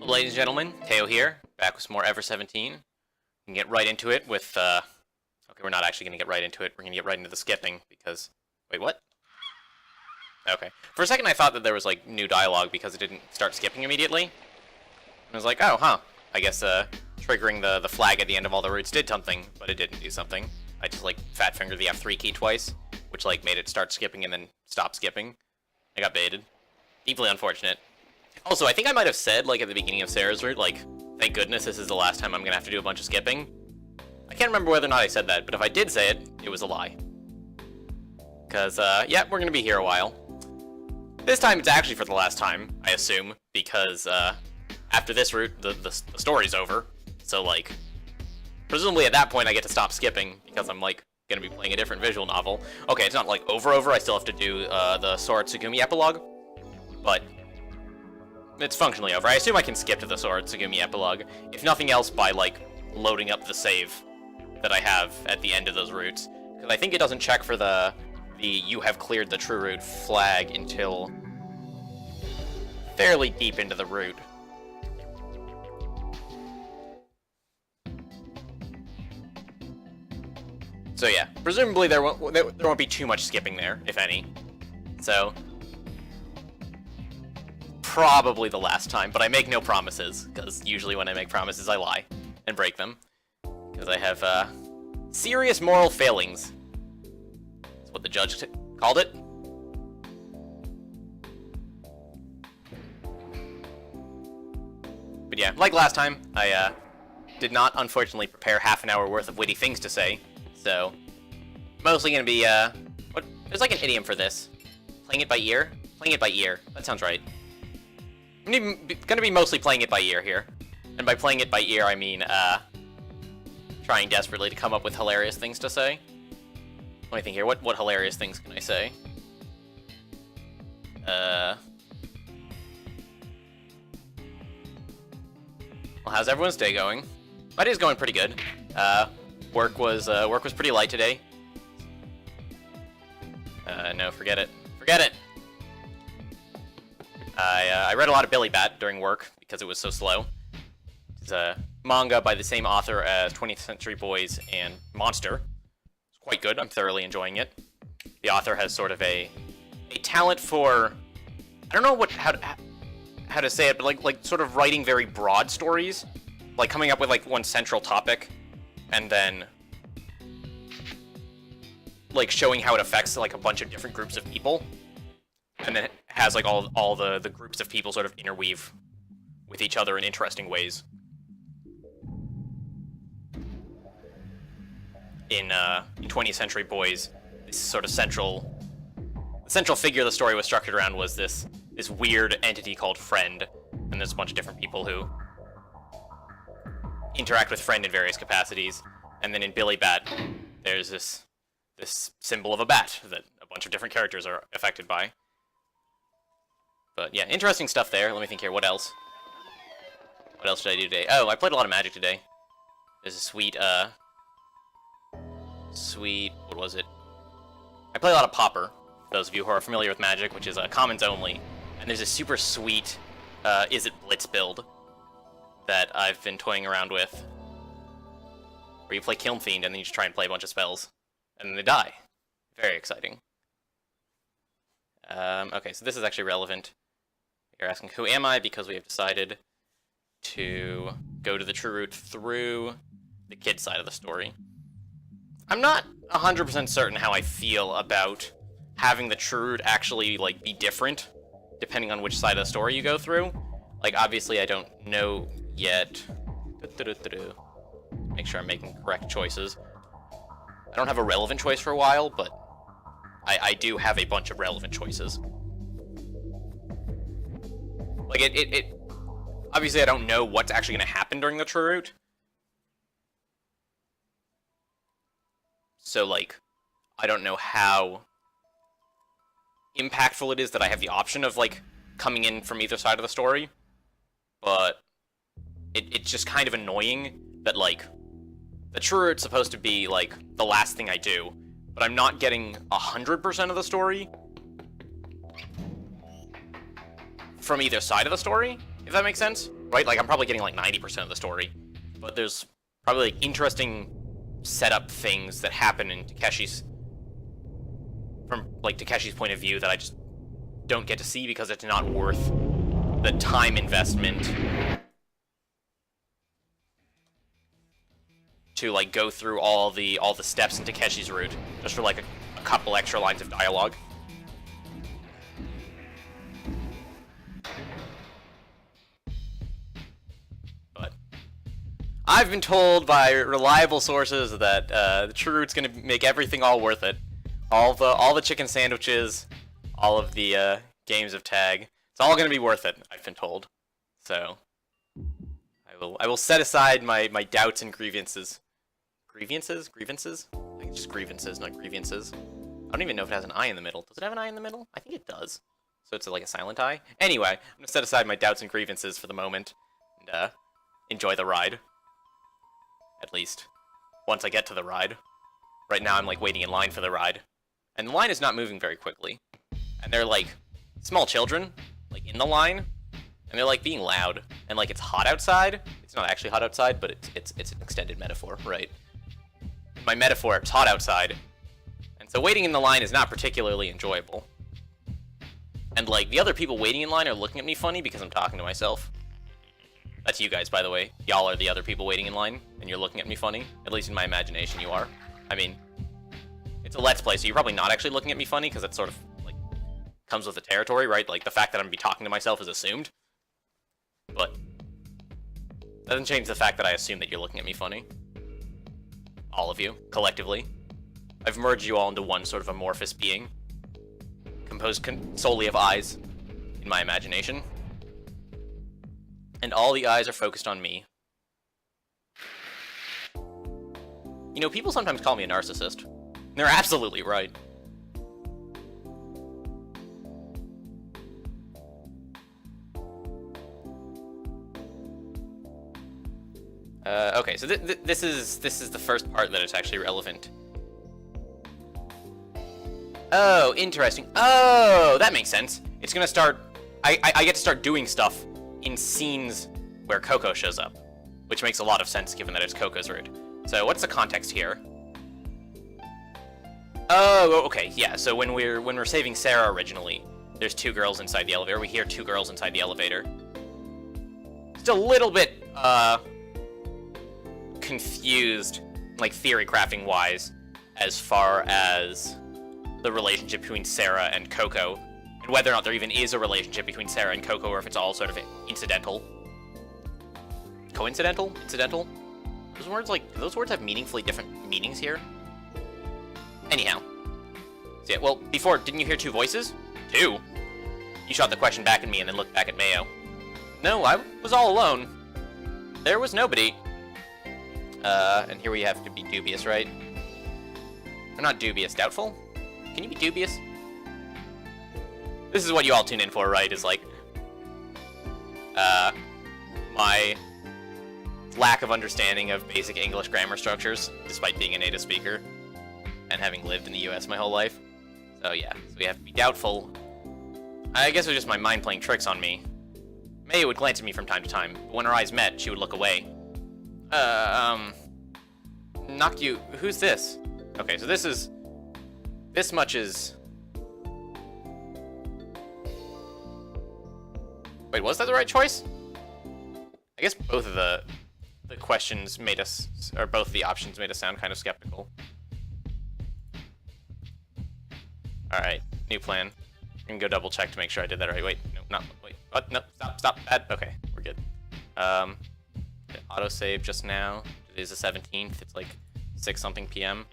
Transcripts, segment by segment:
Ladies and gentlemen, Teo here, back with some more Ever17. We can get right into it with, okay, we're not actually going to get right into it, we're going to get right into the skipping, because, wait, what? Okay. For a second I thought that there was, like, new dialogue because it didn't start skipping immediately. I was like, oh, huh. I guess, triggering the flag at the end of all the routes did something, but it didn't do something. I just, like, fat-fingered the F3 key twice, which, like, made it start skipping and then stop skipping. I got baited. Deeply unfortunate. Also, I think I might have said, like, at the beginning of Sarah's route, like, thank goodness this is the last time I'm gonna have to do a bunch of skipping. I can't remember whether or not I said that, but if I did say it, it was a lie. Because, yeah, we're gonna be here a while. This time it's actually for the last time, I assume, because, after this route, the story's over. So, like, presumably at that point I get to stop skipping, because I'm, like, gonna be playing a different visual novel. Okay, it's not, like, over, I still have to do, the Sora Tsugumi epilogue, but it's functionally over. I assume I can skip to the Sora Tsugumi epilogue, if nothing else by, like, loading up the save that I have at the end of those routes. Because I think it doesn't check for the you have cleared the true route flag until fairly deep into the route. So yeah, presumably there won't be too much skipping there, if any. So probably the last time, but I make no promises, because usually when I make promises I lie and break them. Because I have, serious moral failings. That's what the judge called it. But yeah, like last time, I, did not, unfortunately, prepare half an hour worth of witty things to say, so mostly gonna be, there's like an idiom for this. Playing it by ear? Playing it by ear. That sounds right. I'm gonna be mostly playing it by ear here. And by playing it by ear, I mean, trying desperately to come up with hilarious things to say. Let me think here, what hilarious things can I say? Well, how's everyone's day going? My day's going pretty good. Work was pretty light today. No, forget it. Forget it! I read a lot of Billy Bat during work, because it was so slow. It's a manga by the same author as 20th Century Boys and Monster. It's quite good, I'm thoroughly enjoying it. The author has sort of a talent for, I don't know how to say it, but like sort of writing very broad stories. Like coming up with like one central topic, and then like showing how it affects like a bunch of different groups of people. And then it has like all the groups of people sort of interweave with each other in interesting ways. In 20th Century Boys, this sort of central figure the story was structured around was this weird entity called Friend, and there's a bunch of different people who interact with Friend in various capacities. And then in Billy Bat, there's this symbol of a bat that a bunch of different characters are affected by. But yeah, interesting stuff there. Let me think here, what else? What else did I do today? Oh, I played a lot of Magic today. There's a sweet, what was it? I play a lot of Pauper, for those of you who are familiar with Magic, which is commons only. And there's a super sweet, Is It Blitz build that I've been toying around with, where you play Kiln Fiend and then you just try and play a bunch of spells, and then they die. Very exciting. Okay, so this is actually relevant. You're asking, who am I? Because we have decided to go to the true route through the kid side of the story. I'm not 100% certain how I feel about having the true route actually, like, be different, depending on which side of the story you go through. Like, obviously I don't know yet. Make sure I'm making correct choices. I don't have a relevant choice for a while, but I do have a bunch of relevant choices. Like, obviously I don't know what's actually going to happen during the true route. So, like, I don't know how impactful it is that I have the option of, like, coming in from either side of the story. But it's just kind of annoying that, like, the true route's supposed to be, like, the last thing I do, but I'm not getting 100% of the story from either side of the story. if that makes sense, right? Like, I'm probably getting like 90% of the story, but there's probably like interesting setup things that happen in Takeshi's, from like Takeshi's point of view, that I just don't get to see because it's not worth the time investment to like go through all the steps in Takeshi's route just for like a couple extra lines of dialogue. But I've been told by reliable sources that the true route's gonna make everything all worth it. All the chicken sandwiches, all of the games of tag. It's all gonna be worth it, I've been told. So I will set aside my doubts and grievances. Grievances? I think it's just grievances, not grievances. I don't even know if it has an I in the middle. Does it have an I in the middle? I think it does. So it's like a silent I. Anyway, I'm gonna set aside my doubts and grievances for the moment and enjoy the ride. At least once I get to the ride. Right now I'm like waiting in line for the ride, and the line is not moving very quickly. And they're like small children, like in the line, and they're like being loud, and like it's hot outside. It's not actually hot outside, but it's an extended metaphor, right? My metaphor, it's hot outside, and so waiting in the line is not particularly enjoyable. And like the other people waiting in line are looking at me funny because I'm talking to myself. That's you guys, by the way. Y'all are the other people waiting in line, and you're looking at me funny. At least in my imagination, you are. I mean, it's a Let's Play, so you're probably not actually looking at me funny, because that sort of, like, comes with the territory, right? Like, the fact that I'm gonna be talking to myself is assumed. But doesn't change the fact that I assume that you're looking at me funny. All of you, collectively. I've merged you all into one sort of amorphous being, composed solely of eyes, in my imagination. And all the eyes are focused on me. You know, people sometimes call me a narcissist. And they're absolutely right. Okay, so this is the first part that it's actually relevant. Oh, interesting. Oh, that makes sense. It's gonna start... I get to start doing stuff in scenes where Coco shows up, which makes a lot of sense given that it's Coco's route. So what's the context here? Oh, okay, yeah. So when we're saving Sarah originally, there's two girls inside the elevator. We hear two girls inside the elevator. Just a little bit confused, like theory crafting wise, as far as the relationship between Sarah and Coco, and whether or not there even is a relationship between Sarah and Coco, or if it's all sort of incidental. Coincidental? Incidental? Those words, like, do those words have meaningfully different meanings here? Anyhow. So yeah, well, before, didn't you hear two voices? Two? You shot the question back at me and then looked back at Mayo. No, I was all alone. There was nobody. And here we have to be dubious, right? Or not dubious, doubtful? Can you be dubious? This is what you all tune in for, right? Is like, my lack of understanding of basic English grammar structures, despite being a native speaker and having lived in the US my whole life. So yeah, so we have to be doubtful. I guess it was just my mind playing tricks on me. May would glance at me from time to time, but when our eyes met, she would look away. Knocked you... Who's this? Okay, so this much is... Wait, was that the right choice? I guess both of the questions made us... Or both of the options made us sound kind of skeptical. Alright, new plan. I can go double check to make sure I did that right. Wait, no, not... Wait, what? No, stop. Bad. Okay, we're good. Autosave just now. It is the 17th. It's like 6-something p.m.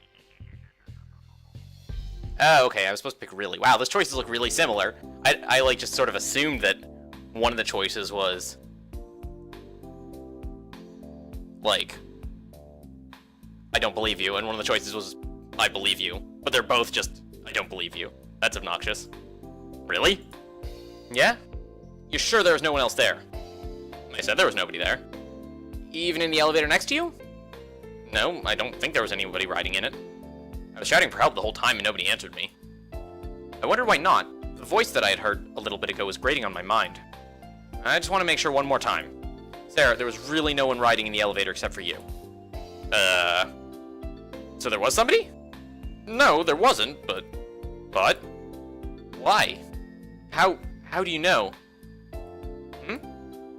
Oh, okay, I was supposed to pick really... Wow, those choices look really similar. I like, just sort of assumed that one of the choices was... like... I don't believe you, and one of the choices was... I believe you. But they're both just... I don't believe you. That's obnoxious. Really? Yeah? You're sure there was no one else there? I said there was nobody there. Even in the elevator next to you? No, I don't think there was anybody riding in it. I was shouting for help the whole time and nobody answered me. I wondered why not. The voice that I had heard a little bit ago was grating on my mind. I just want to make sure one more time. Sarah, there was really no one riding in the elevator except for you. So there was somebody? No, there wasn't, but... Why? How do you know?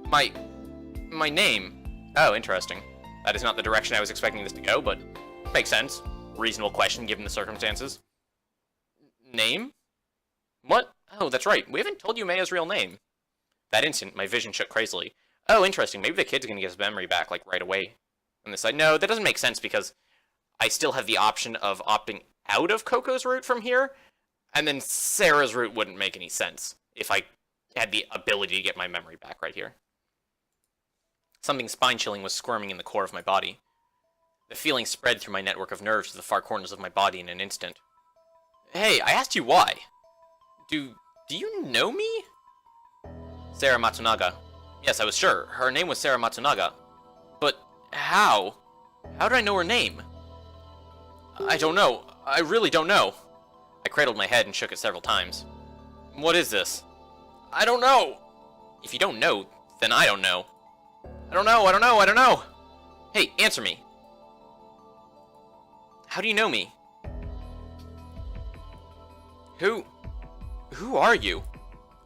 My name. Oh, interesting. That is not the direction I was expecting this to go, but makes sense. Reasonable question given the circumstances. Name? What? Oh, that's right. We haven't told you Maya's real name. That instant, my vision shook crazily. Oh, interesting. Maybe the kid's gonna get his memory back, like, right away. On this side. No, that doesn't make sense because I still have the option of opting out of Coco's route from here, and then Sarah's route wouldn't make any sense if I had the ability to get my memory back right here. Something spine-chilling was squirming in the core of my body. The feeling spread through my network of nerves to the far corners of my body in an instant. Hey, I asked you why. Do you know me? Sarah Matsunaga. Yes, I was sure. Her name was Sarah Matsunaga. But how? How did I know her name? I don't know. I really don't know. I cradled my head and shook it several times. What is this? I don't know. If you don't know, then I don't know. I don't know. Hey, answer me. How do you know me? Who are you?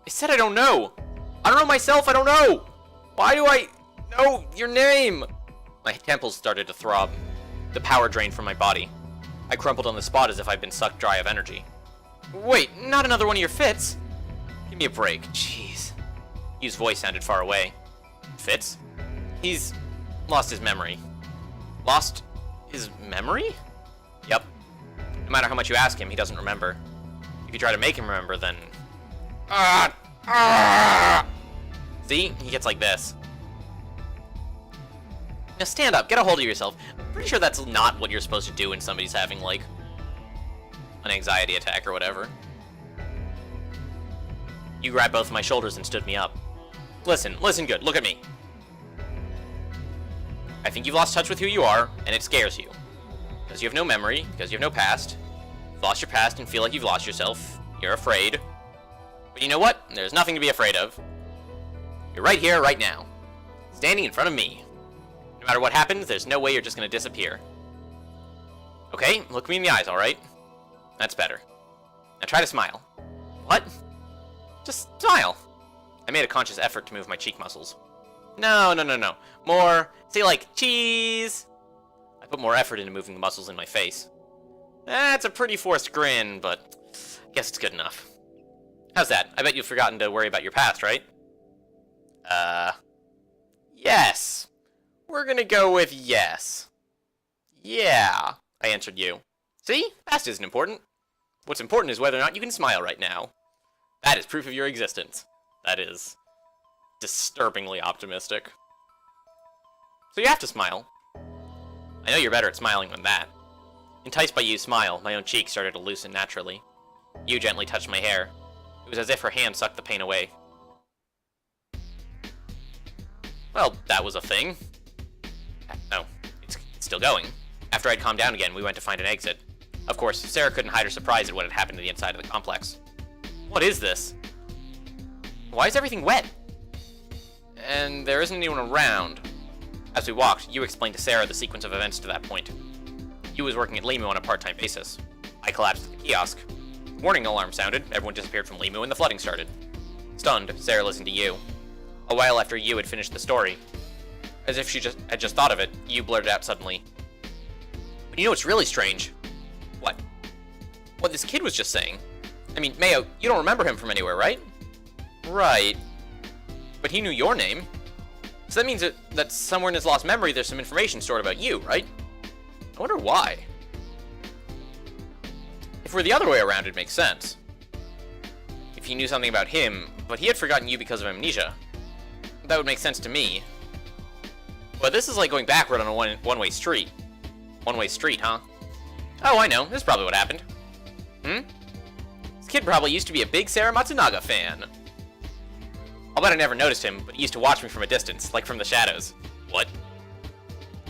I said I don't know. I don't know myself, I don't know. Why do I know your name? My temples started to throb. The power drained from my body. I crumpled on the spot as if I'd been sucked dry of energy. Wait, not another one of your fits? Give me a break, jeez. Yu's voice sounded far away. Fits? He's lost his memory. Lost his memory? Yep. No matter how much you ask him, he doesn't remember. If you try to make him remember, then... See? He gets like this. Now stand up, get a hold of yourself. I'm pretty sure that's not what you're supposed to do when somebody's having, like, an anxiety attack or whatever. You grabbed both of my shoulders and stood me up. Listen good, look at me. I think you've lost touch with who you are, and it scares you. Because you have no memory, because you have no past. You've lost your past and feel like you've lost yourself. You're afraid. But you know what? There's nothing to be afraid of. You're right here, right now. Standing in front of me. No matter what happens, there's no way you're just gonna disappear. Okay, look me in the eyes, alright? That's better. Now try to smile. What? Just smile. I made a conscious effort to move my cheek muscles. No. More. Say like, cheese. I put more effort into moving the muscles in my face. That's a pretty forced grin, but I guess it's good enough. How's that? I bet you've forgotten to worry about your past, right? Yes. We're gonna go with yes. Yeah, I answered you. See? Past isn't important. What's important is whether or not you can smile right now. That is proof of your existence. That is disturbingly optimistic. So you have to smile. I know you're better at smiling than that. Enticed by Yu's smile, my own cheeks started to loosen naturally. Yu gently touched my hair. It was as if her hand sucked the pain away. Well, that was a thing. No, it's still going. After I'd calmed down again, we went to find an exit. Of course, Sarah couldn't hide her surprise at what had happened to the inside of the complex. What is this? Why is everything wet? And there isn't anyone around. As we walked, Yu explained to Sarah the sequence of events to that point. Yu was working at Limu on a part-time basis. I collapsed at the kiosk. Warning alarm sounded, everyone disappeared from Limu, and the flooding started. Stunned, Sarah listened to Yu. A while after Yu had finished the story, as if she had just thought of it, Yu blurted out suddenly. But you know what's really strange? What? What this kid was just saying. I mean, Mayo, you don't remember him from anywhere, right? Right. But he knew your name. So that means that somewhere in his lost memory there's some information stored about you, right? I wonder why. If we're the other way around, it makes sense. If he knew something about him, but he had forgotten you because of amnesia, that would make sense to me. But this is like going backward on a one-way street. One-way street, huh? Oh, I know. This is probably what happened. This kid probably used to be a big Sarah Matsunaga fan. I'll bet I never noticed him, but he used to watch me from a distance, like from the shadows. What?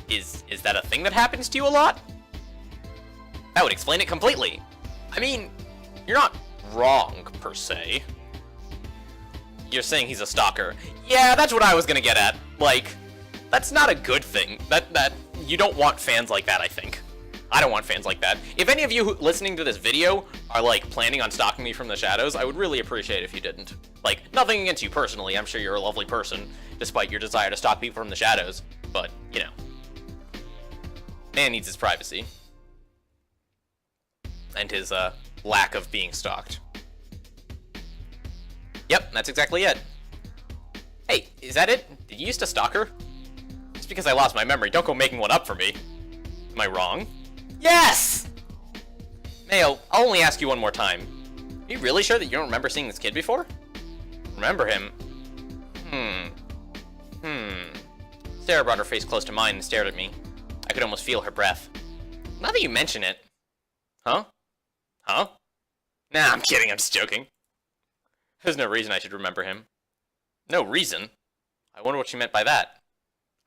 Is that a thing that happens to you a lot? That would explain it completely. I mean, you're not wrong, per se. you're saying he's a stalker. Yeah, that's what I was gonna get at. Like, that's not a good thing. That you don't want fans like that, I think. I don't want fans like that. If any of you listening to this video are, like, planning on stalking me from the shadows, I would really appreciate it if you didn't. Like, nothing against you personally. I'm sure you're a lovely person, despite your desire to stalk people from the shadows. But, you know. Man needs his privacy. And his, lack of being stalked. Yep, that's exactly it. Hey, is that it? Did you used to stalk her? Just because I lost my memory, don't go making one up for me. Am I wrong? Yes! Mayo, I'll only ask you one more time. Are you really sure that you don't remember seeing this kid before? Remember him? Sarah brought her face close to mine and stared at me. I could almost feel her breath. Now that you mention it... Huh? Huh? Nah, I'm kidding, I'm just joking. There's no reason I should remember him. No reason? I wonder what she meant by that.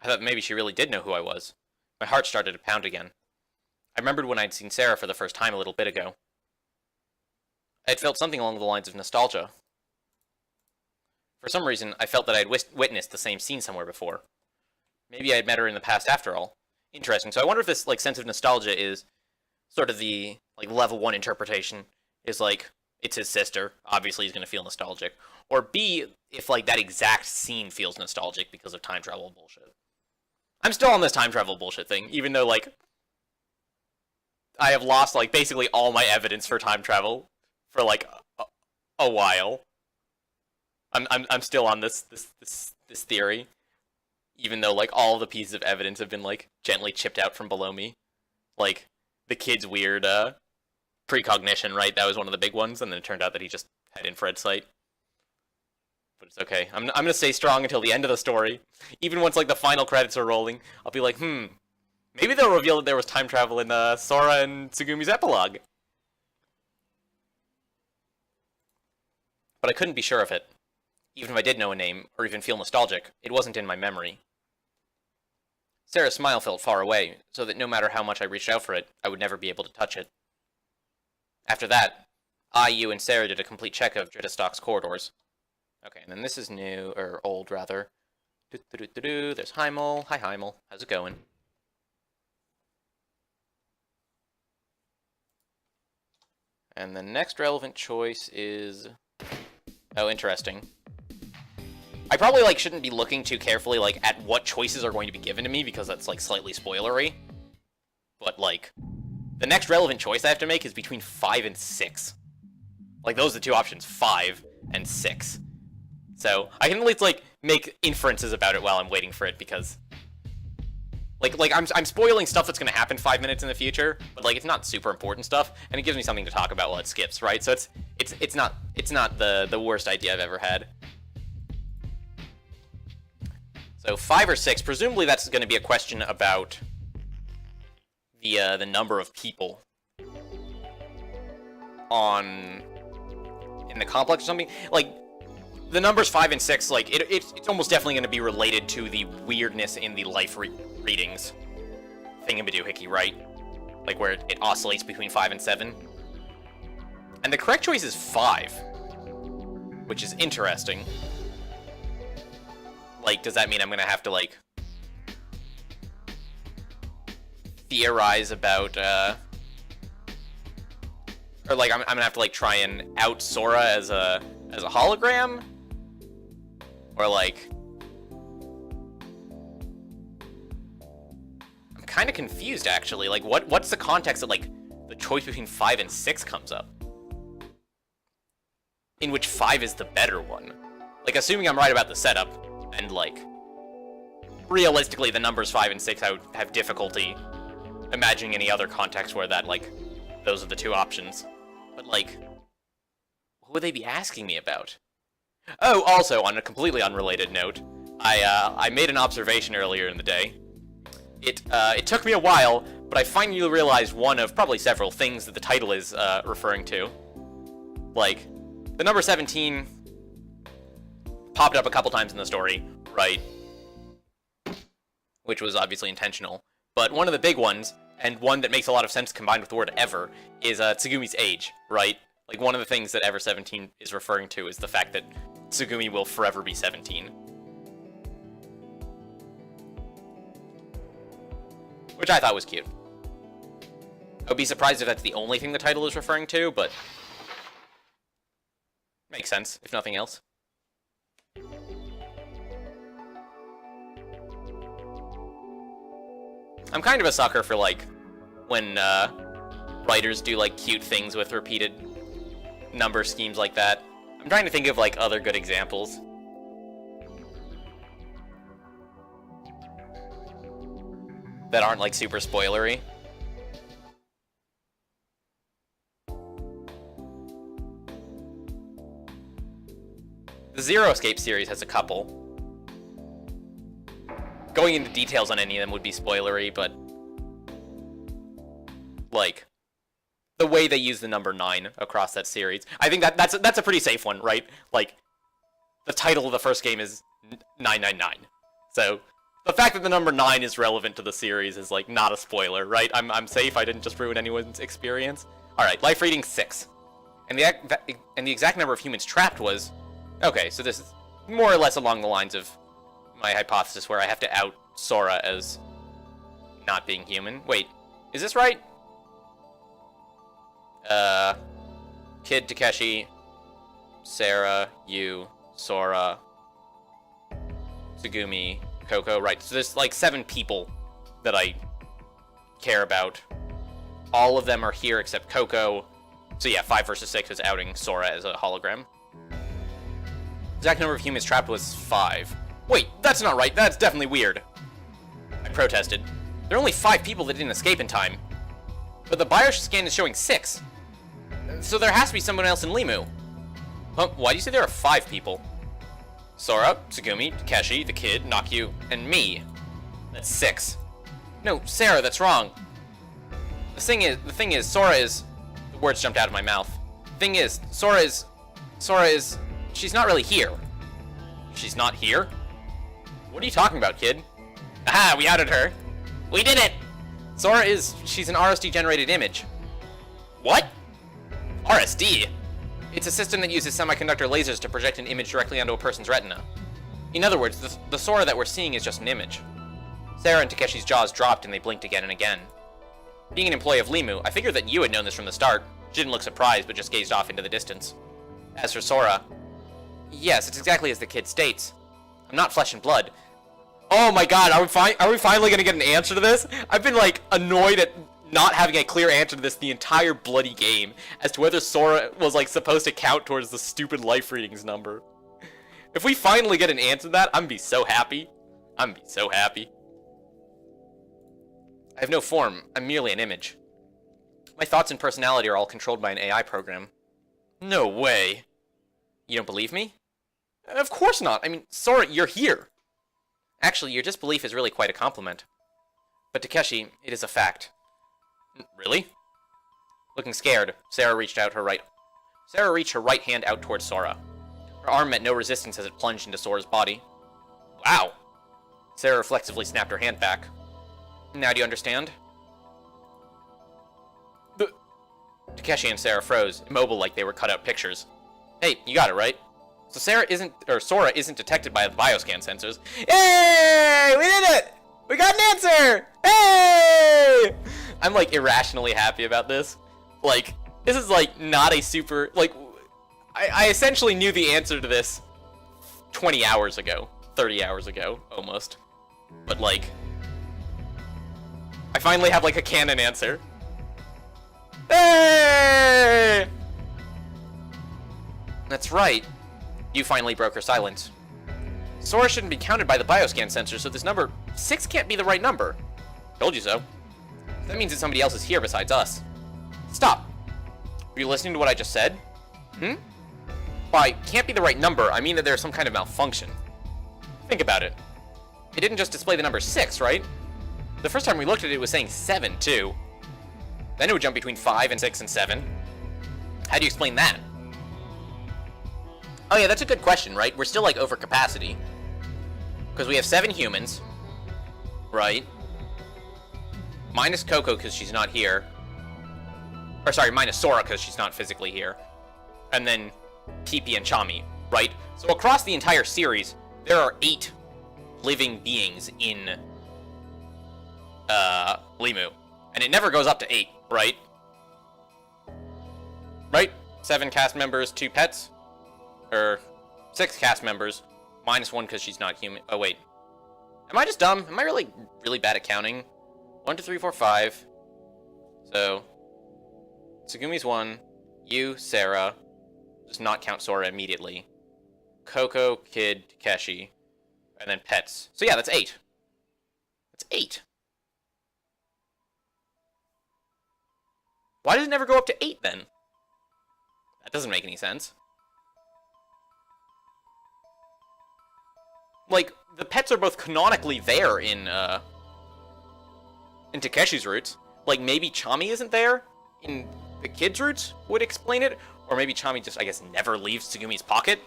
I thought maybe she really did know who I was. My heart started to pound again. I remembered when I'd seen Sarah for the first time a little bit ago. I had felt something along the lines of nostalgia. For some reason, I felt that I had witnessed the same scene somewhere before. Maybe I had met her in the past after all. Interesting. So I wonder if this, like, sense of nostalgia is sort of the, like, level 1 interpretation. Is, like, it's his sister. Obviously, he's going to feel nostalgic. Or B, if, like, that exact scene feels nostalgic because of time travel bullshit. I'm still on this time travel bullshit thing, even though, like, I have lost, like, basically all my evidence for time travel for, like, a while. I'm still on this theory, even though, like, all the pieces of evidence have been, like, gently chipped out from below me. Like, the kid's weird, precognition, right? That was one of the big ones, and then it turned out that he just had infrared sight. But it's okay. I'm gonna stay strong until the end of the story. Even once, like, the final credits are rolling, I'll be like, maybe they'll reveal that there was time travel in, Sora and Tsugumi's epilogue. But I couldn't be sure of it. Even if I did know a name, or even feel nostalgic, it wasn't in my memory. Sarah's smile felt far away, so that no matter how much I reached out for it, I would never be able to touch it. After that, you, and Sarah did a complete check of Drittastock's corridors. Okay, and then this is new, or old, rather. There's Heimel. Hi, Heimel. How's it going? And the next relevant choice is... Oh, interesting. I probably, like, shouldn't be looking too carefully, like, at what choices are going to be given to me, because that's, like, slightly spoilery. But, like, the next relevant choice I have to make is between 5 and 6. Like, those are the two options, 5 and 6. So, I can at least, like, make inferences about it while I'm waiting for it, because... Like I'm spoiling stuff that's gonna happen 5 minutes in the future, but, like, it's not super important stuff, and it gives me something to talk about while it skips, right? So it's not the worst idea I've ever had. So 5 or 6, presumably that's gonna be a question about the number of people in the complex or something. Like, the numbers 5 and 6, like, it's almost definitely going to be related to the weirdness in the life readings thingamadoohickey, right? Like, where it oscillates between 5 and 7. And the correct choice is 5, which is interesting. Like, does that mean I'm going to have to, like, theorize about, or, like, I'm going to have to, like, try and out Sora as a hologram? Or, like... I'm kind of confused, actually. Like, what's the context that, like, the choice between 5 and 6 comes up? In which 5 is the better one. Like, assuming I'm right about the setup, and, like... realistically, the numbers 5 and 6, I would have difficulty imagining any other context where that, like, those are the two options. But, like... what would they be asking me about? Oh, also, on a completely unrelated note, I made an observation earlier in the day. It took me a while, but I finally realized one of probably several things that the title is referring to. Like, the number 17 popped up a couple times in the story, right? Which was obviously intentional. But one of the big ones, and one that makes a lot of sense combined with the word ever, is Tsugumi's age, right? Like, one of the things that Ever17 is referring to is the fact that Tsugumi will forever be 17. Which I thought was cute. I would be surprised if that's the only thing the title is referring to, but makes sense, if nothing else. I'm kind of a sucker for, like, when writers do, like, cute things with repeated number schemes like that. I'm trying to think of, like, other good examples. That aren't, like, super spoilery. The Zero Escape series has a couple. Going into details on any of them would be spoilery, but like the way they use the number 9 across that series, I think that's a pretty safe one, right? Like the title of the first game is 999, so the fact that the number 9 is relevant to the series is like not a spoiler, right? I'm safe. I didn't just ruin anyone's experience. All right, life rating 6, and the exact number of humans trapped was okay. So this is more or less along the lines of my hypothesis where I have to out Sora as not being human. Wait, is this right? Kid, Takeshi, Sarah, you, Sora, Tsugumi, Coco, right. So there's like 7 people that I care about. All of them are here except Coco. So yeah, 5 versus 6 is outing Sora as a hologram. Exact number of humans trapped was 5. Wait, that's not right. That's definitely weird. I protested. There are only 5 people that didn't escape in time. But the Bioscan is showing 6. So there has to be someone else in Limu. Huh, why do you say there are 5 people? Sora, Tsugumi, Takeshi, the kid, Nakyu, and me. That's 6. No, Sarah, that's wrong. The thing is, Sora is... The words jumped out of my mouth. Thing is, Sora is... She's not really here. She's not here? What are you talking about, kid? Aha, we outed her. We did it! Sora is... She's an RSD-generated image. What? RSD? It's a system that uses semiconductor lasers to project an image directly onto a person's retina. In other words, the Sora that we're seeing is just an image. Sarah and Takeshi's jaws dropped and they blinked again and again. Being an employee of Limu, I figured that you had known this from the start. She didn't look surprised, but just gazed off into the distance. As for Sora... Yes, it's exactly as the kid states. I'm not flesh and blood. Oh my god, are we finally gonna get an answer to this? I've been, like, annoyed at not having a clear answer to this the entire bloody game, as to whether Sora was, like, supposed to count towards the stupid life readings number. If we finally get an answer to that, I'm gonna be so happy. I'm gonna be so happy. I have no form. I'm merely an image. My thoughts and personality are all controlled by an AI program. No way. You don't believe me? Of course not. I mean, Sora, you're here. Actually, your disbelief is really quite a compliment. But Takeshi, it is a fact. Really? Looking scared, Sarah reached her right hand out towards Sora. Her arm met no resistance as it plunged into Sora's body. Wow. Sarah reflexively snapped her hand back. Now do you understand? Takeshi and Sarah froze, immobile like they were cut-out pictures. Hey, you got it, right? So Sora isn't detected by the Bioscan sensors. Hey! We did it! We got an answer! Hey! I'm, like, irrationally happy about this. Like, this is, like, not a super... Like, I essentially knew the answer to this 20 hours ago. 30 hours ago, almost. But, like... I finally have, like, a canon answer. Hey! That's right. You finally broke her silence. Sora shouldn't be counted by the Bioscan sensor, so this number 6 can't be the right number. Told you so. That means that somebody else is here besides us. Stop. Were you listening to what I just said? By can't be the right number, I mean that there's some kind of malfunction. Think about it. It didn't just display the number 6, right? The first time we looked at it, it was saying 7, too. Then it would jump between 5 and 6 and 7. How do you explain that? Oh yeah, that's a good question, right? We're still, like, over capacity. Because we have 7 humans. Right? Minus Coco, because she's not here. Or, sorry, minus Sora, because she's not physically here. And then Pipi and Chami, right? So across the entire series, there are 8 living beings in Limu. And it never goes up to 8, right? Right? 7 cast members, 2 pets? Or 6 cast members, minus 1 because she's not human. Oh, wait. Am I just dumb? Am I really bad at counting? 1, 2, 3, 4, 5. So, Tsugumi's 1. You, Sarah. Does not count Sora immediately. Coco, Kid, Takeshi. And then pets. So yeah, that's 8. That's 8. Why does it never go up to 8 then? That doesn't make any sense. Like, the pets are both canonically there in Takeshi's roots. Like, maybe Chami isn't there in the kid's roots would explain it. Or maybe Chami just, I guess, never leaves Tsugumi's pocket.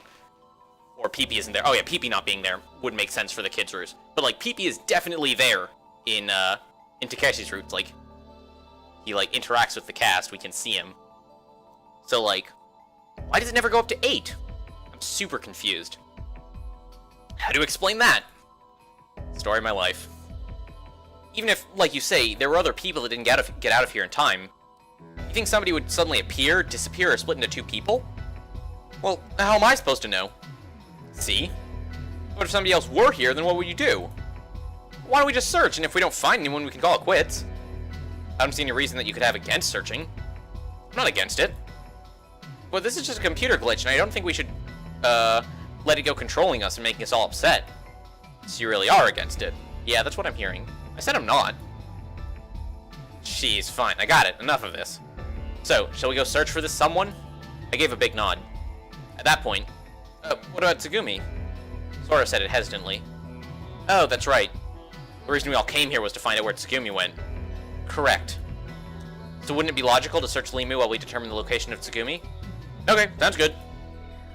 Or Pee-Pee isn't there. Oh yeah, Pee-Pee not being there would make sense for the kid's roots. But, like, Pee-Pee is definitely there in Takeshi's roots. Like, he, like, interacts with the cast. We can see him. So, like, why does it never go up to 8? I'm super confused. How do you explain that? Story of my life. Even if, like you say, there were other people that didn't get out of here in time, you think somebody would suddenly appear, disappear, or split into 2 people? Well, how am I supposed to know? See? What if somebody else were here, then what would you do? Why don't we just search, and if we don't find anyone, we can call it quits? I don't see any reason that you could have against searching. I'm not against it. But this is just a computer glitch, and I don't think we should, let it go controlling us and making us all upset. So you really are against it. Yeah, that's what I'm hearing. I said I'm not. Jeez, fine. I got it. Enough of this. So, shall we go search for this someone? I gave a big nod. At that point, what about Tsugumi? Sora said it hesitantly. Oh, that's right. The reason we all came here was to find out where Tsugumi went. Correct. So wouldn't it be logical to search Limu while we determine the location of Tsugumi? Okay, sounds good.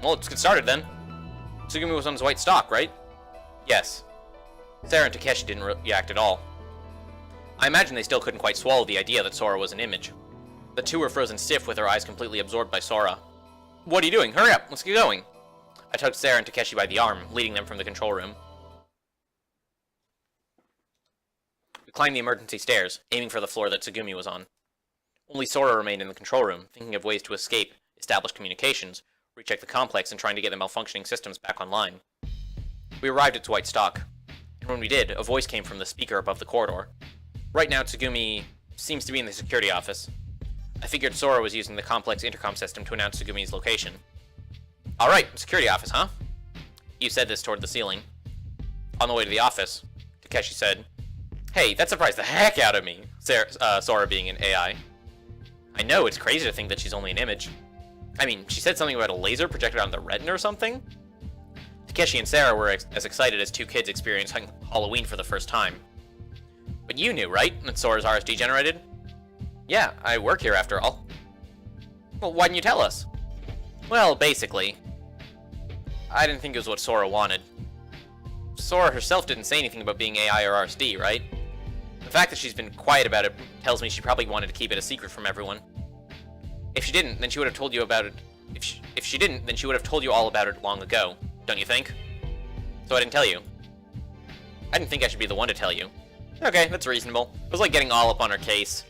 Well, let's get started then. Tsugumi was on his white stalk, right? Yes. Sarah and Takeshi didn't react at all. I imagine they still couldn't quite swallow the idea that Sora was an image. The two were frozen stiff with their eyes completely absorbed by Sora. What are you doing? Hurry up, let's get going. I tugged Sarah and Takeshi by the arm, leading them from the control room. We climbed the emergency stairs, aiming for the floor that Tsugumi was on. Only Sora remained in the control room, thinking of ways to escape, establish communications, recheck the complex, and trying to get the malfunctioning systems back online. We arrived at its white stalk, and when we did, a voice came from the speaker above the corridor. Right now, Tsugumi seems to be in the security office. I figured Sora was using the complex intercom system to announce Tsugumi's location. Alright, security office, huh? You said this toward the ceiling. On the way to the office, Takeshi said, Hey, that surprised the heck out of me, Sora being an AI. I know, it's crazy to think that she's only an image. I mean, she said something about a laser projected on the retina or something? Takeshi and Sarah were as excited as 2 kids experiencing Halloween for the first time. But you knew, right, that Sora's RSD generated? Yeah, I work here after all. Well, why didn't you tell us? Well, basically, I didn't think it was what Sora wanted. Sora herself didn't say anything about being AI or RSD, right? The fact that she's been quiet about it tells me she probably wanted to keep it a secret from everyone. If she didn't, then she would have told you about it. If she didn't, then she would have told you all about it long ago, don't you think? So I didn't tell you. I didn't think I should be the one to tell you. Okay, that's reasonable. It was like getting all up on her case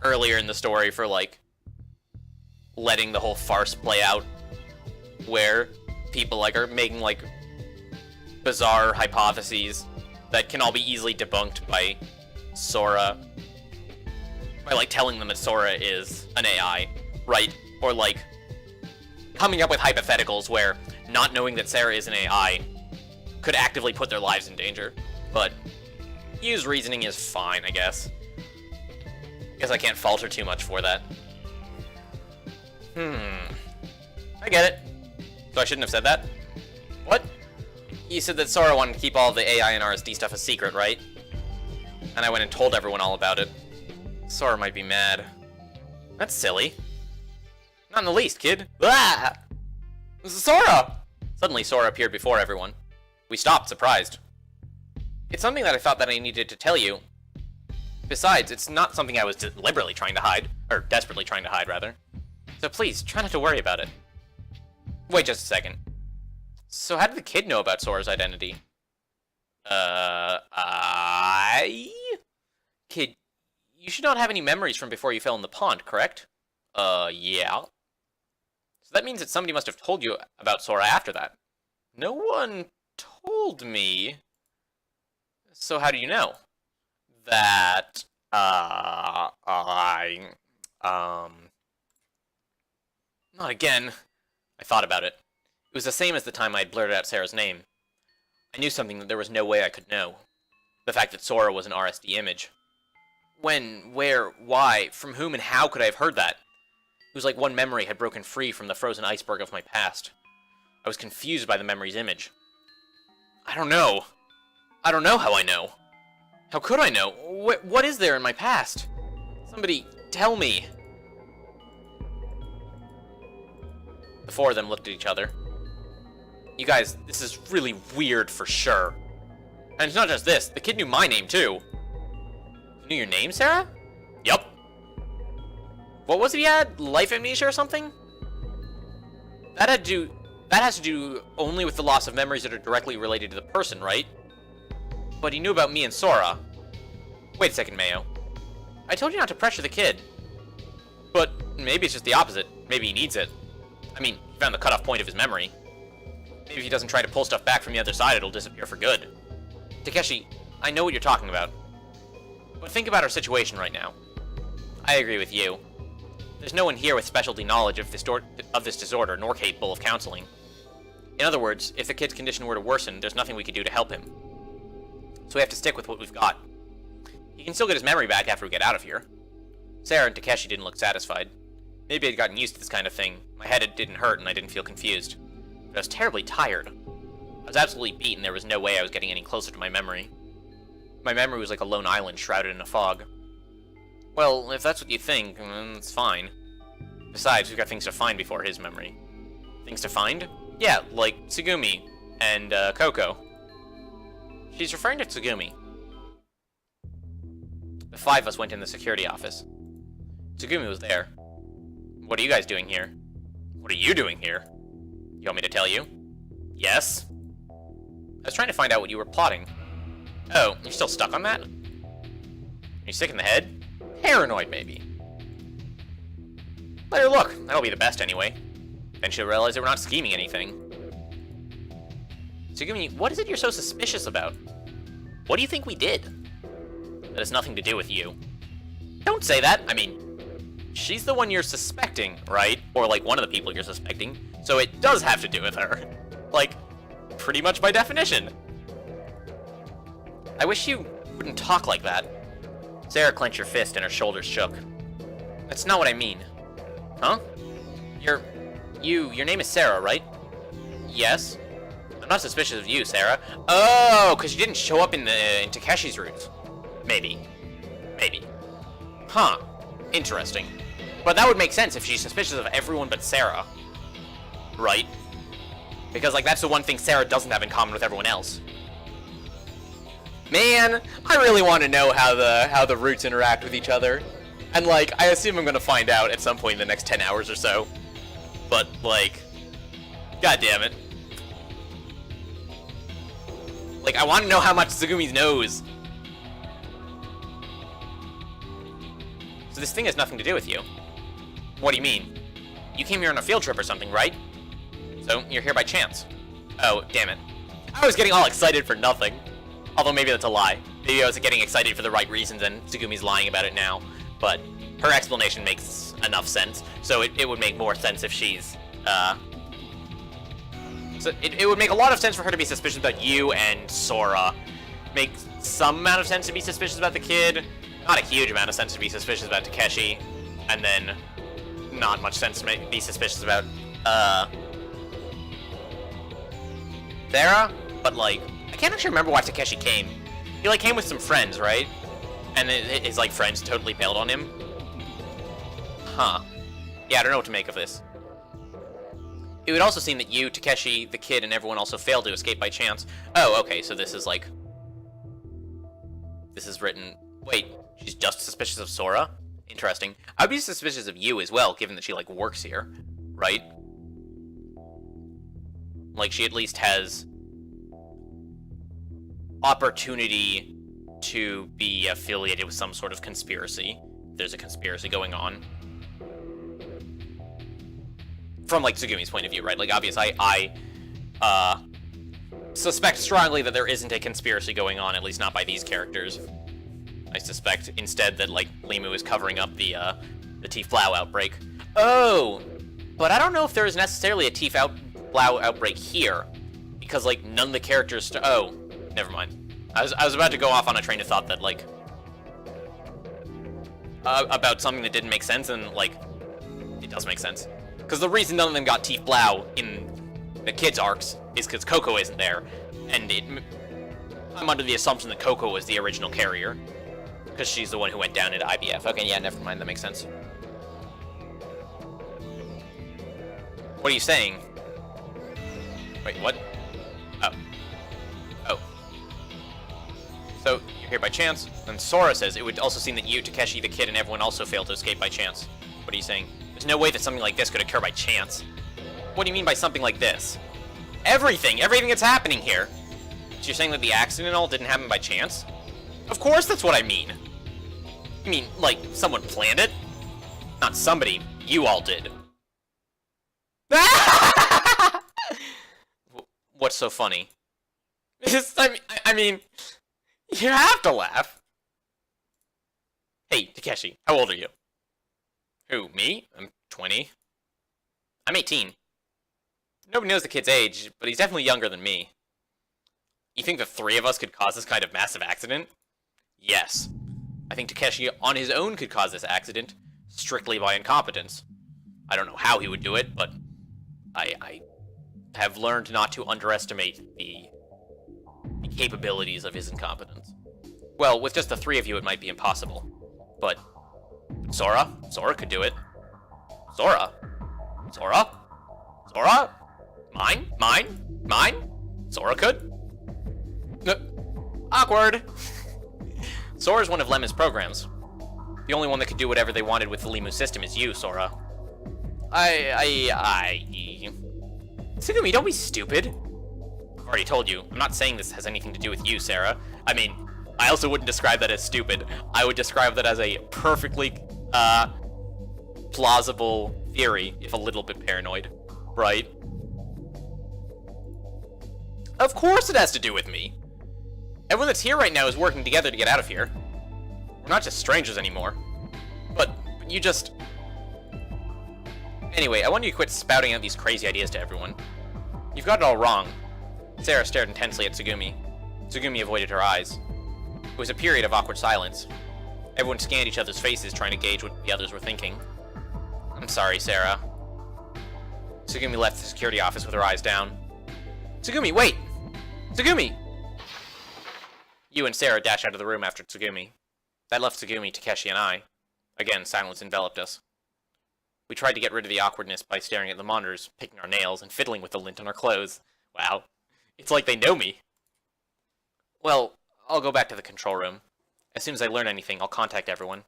earlier in the story for, like, letting the whole farce play out, where people, like, are making, like, bizarre hypotheses that can all be easily debunked by Sora, by, like, telling them that Sora is an AI, right? Or, like, coming up with hypotheticals where not knowing that Sarah is an AI could actively put their lives in danger. But Yu's reasoning is fine, I guess. Guess I can't fault her too much for that. I get it. So I shouldn't have said that? What? You said that Sora wanted to keep all the AI and RSD stuff a secret, right? And I went and told everyone all about it. Sora might be mad. That's silly. Not in the least, kid. Ah! Sora! Suddenly Sora appeared before everyone. We stopped, surprised. It's something that I thought that I needed to tell you. Besides, it's not something I was deliberately trying to hide. Or desperately trying to hide, rather. So please, try not to worry about it. Wait just a second. So how did the kid know about Sora's identity? Kid, you should not have any memories from before you fell in the pond, correct? Yeah. So that means that somebody must have told you about Sora after that. No one told me. So how do you know? That, Not again. I thought about it. It was the same as the time I had blurted out Sarah's name. I knew something that there was no way I could know. The fact that Sora was an RSD image. When, where, why, from whom, and how could I have heard that? It was like one memory had broken free from the frozen iceberg of my past. I was confused by the memory's image. I don't know. I don't know how I know. How could I know? What is there in my past? Somebody, tell me. The four of them looked at each other. You guys, this is really weird for sure. And it's not just this, the kid knew my name too. You knew your name, Sarah? Yup. What was it he had? Life amnesia or something? That has to do only with the loss of memories that are directly related to the person, right? But he knew about me and Sora. Wait a second, Mayo. I told you not to pressure the kid. But maybe it's just the opposite. Maybe he needs it. I mean, he found the cutoff point of his memory. Maybe if he doesn't try to pull stuff back from the other side, it'll disappear for good. Takeshi, I know what you're talking about. But think about our situation right now. I agree with you. There's no one here with specialty knowledge of this disorder, nor capable of counseling. In other words, if the kid's condition were to worsen, there's nothing we could do to help him. So we have to stick with what we've got. He can still get his memory back after we get out of here. Sarah and Takeshi didn't look satisfied. Maybe I'd gotten used to this kind of thing. My head didn't hurt and I didn't feel confused. But I was terribly tired. I was absolutely beat and there was no way I was getting any closer to my memory. My memory was like a lone island shrouded in a fog. Well, if that's what you think, then it's fine. Besides, we've got things to find before his memory. Things to find? Yeah, like Tsugumi and Coco. She's referring to Tsugumi. The five of us went in the security office. Tsugumi was there. What are you guys doing here? What are you doing here? You want me to tell you? Yes? I was trying to find out what you were plotting. Oh, you're still stuck on that? Are you sick in the head? Paranoid, maybe. Let her look. That'll be the best anyway. Then she'll realize that we're not scheming anything. Tsugumi, what is it you're so suspicious about? What do you think we did? That has nothing to do with you. Don't say that. I mean, she's the one you're suspecting, right? Or like one of the people you're suspecting. So it does have to do with her. Like, pretty much by definition. I wish you wouldn't talk like that. Sarah clenched her fist and her shoulders shook. That's not what I mean. Huh? Your name is Sarah, right? Yes. I'm not suspicious of you, Sarah. Oh, because you didn't show up in Takeshi's route. Maybe. Maybe. Huh. Interesting. But that would make sense if she's suspicious of everyone but Sarah. Right? Because, like, that's the one thing Sarah doesn't have in common with everyone else. Man, I really want to know how the roots interact with each other. And, like, I assume I'm going to find out at some point in the next 10 hours or so. But, like, god damn it. Like, I want to know how much Tsugumi's knows. So this thing has nothing to do with you. What do you mean? You came here on a field trip or something, right? So, you're here by chance. Oh, damn it. I was getting all excited for nothing. Although maybe that's a lie. Maybe I was getting excited for the right reasons and Tsugumi's lying about it now. But her explanation makes enough sense. So it would make more sense if she's, So it would make a lot of sense for her to be suspicious about you and Sora. Make some amount of sense to be suspicious about the kid. Not a huge amount of sense to be suspicious about Takeshi. And then not much sense to be suspicious about, Sarah? But, like, I can't actually remember why Takeshi came. He, like, came with some friends, right? And his, like, friends totally bailed on him. Huh. Yeah, I don't know what to make of this. It would also seem that you, Takeshi, the kid, and everyone also failed to escape by chance. Oh, okay, so this is, like... This is written... Wait, she's just suspicious of Sora? Interesting. I'd be suspicious of you as well, given that she, like, works here. Right? Like, she at least has opportunity to be affiliated with some sort of conspiracy. There's a conspiracy going on. From, like, Tsugumi's point of view, right? Like, obviously, I suspect strongly that there isn't a conspiracy going on, at least not by these characters. I suspect, instead, that, like, Limu is covering up the Teeth Blau outbreak. Oh! But I don't know if there is necessarily a Teeth Blau outbreak here. Because, like, none of the characters... Oh, never mind. I was about to go off on a train of thought that, like... about something that didn't make sense, and, like... It does make sense. Because the reason none of them got Teeth Blau in the kids' arcs is because Coco isn't there. And I'm under the assumption that Coco was the original carrier. Because she's the one who went down into IBF. Okay, yeah, never mind, that makes sense. What are you saying? Wait, what? Oh. Oh. So, you're here by chance? And Sora says, it would also seem that you, Takeshi, the kid, and everyone also failed to escape by chance. What are you saying? There's no way that something like this could occur by chance. What do you mean by something like this? Everything that's happening here. So you're saying that the accident and all didn't happen by chance? Of course that's what I mean. You mean, like, someone planned it? Not somebody, you all did. What's so funny? I mean, you have to laugh. Hey, Takeshi, how old are you? Who, me? I'm 20. I'm 18. Nobody knows the kid's age, but he's definitely younger than me. You think the three of us could cause this kind of massive accident? Yes. I think Takeshi on his own could cause this accident, strictly by incompetence. I don't know how he would do it, but I have learned not to underestimate the capabilities of his incompetence. Well, with just the three of you, it might be impossible. But Sora could do it. Sora? Mine? Sora could? Awkward. Sora's one of Lemon's programs. The only one that could do whatever they wanted with the Limu system is you, Sora. Tsugumi, don't be stupid. I've already told you, I'm not saying this has anything to do with you, Sarah. I mean, I also wouldn't describe that as stupid. I would describe that as a perfectly, plausible theory, if a little bit paranoid. Right? Of course it has to do with me. Everyone that's here right now is working together to get out of here. We're not just strangers anymore. But you just... Anyway, I want you to quit spouting out these crazy ideas to everyone. You've got it all wrong. Sarah stared intensely at Tsugumi. Tsugumi avoided her eyes. It was a period of awkward silence. Everyone scanned each other's faces, trying to gauge what the others were thinking. I'm sorry, Sarah. Tsugumi left the security office with her eyes down. Tsugumi, wait! Tsugumi! You and Sarah dashed out of the room after Tsugumi. That left Tsugumi, Takeshi, and I. Again, silence enveloped us. We tried to get rid of the awkwardness by staring at the monitors, picking our nails, and fiddling with the lint on our clothes. Wow. It's like they know me. Well, I'll go back to the control room. As soon as I learn anything, I'll contact everyone.